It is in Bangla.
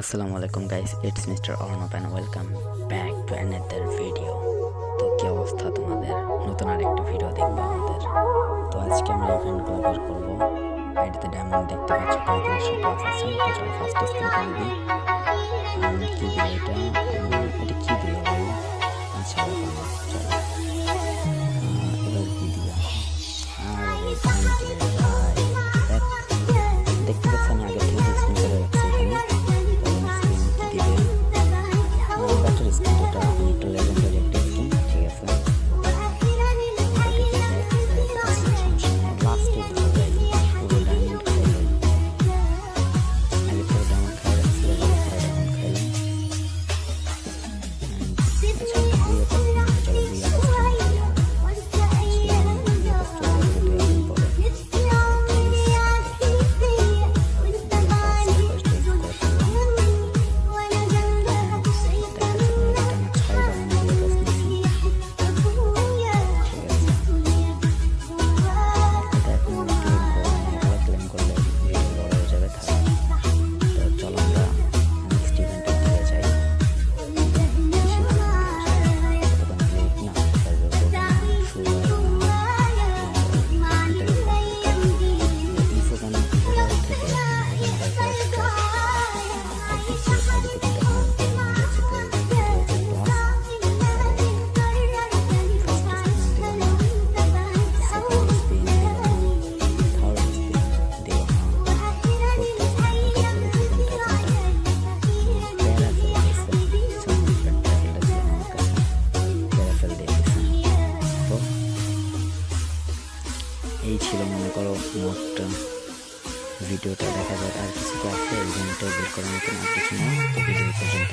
আসসালামু আলাইকুম guys, it's mister Arnab and welcome back to another video. তো কী অবস্থা তোমাদের? নতুন আরেকটা ভিডিও দেখবো আমাদের। তো আজকে আমরা ইভেন্টগুলো বের করবো। আইডিতে ডায়মন্ড দেখতে পাচ্ছ 35+ আছে। তো চলো ফার্স্ট স্ক্রিন করে দিই। কী দিল এটা? এটা কী দিল ভাই? আচ্ছা ব্যাপার না, চলো এবার কী দিল? আর ভাই দেখতে পাচ্ছি আমি আগে থেকে স্ক্রিন করে রাখছি এখানে। স্ক্রিন কি দিবে? ব্যাটারি স্ক্রিন, এটা একটু লেজেন্ডারি একটা স্কিন, ঠিক আছে। লাস্টে দিল ভাই, পুরো ডায়মন্ড খাইলাম। আগে পুরো ডায়মন্ড খাই রাখছি, ডায়মন্ড খাইলাম। আচ্ছা বুয়া পাচ্ছি, চলো বুয়া এই ছিল মনে করো মোট ভিডিওটা। দেখা যায় আর কিছু তো আছে ইভেন্টে বের করার মতন, আর কিছু না। তো ভিডিও পর্যন্ত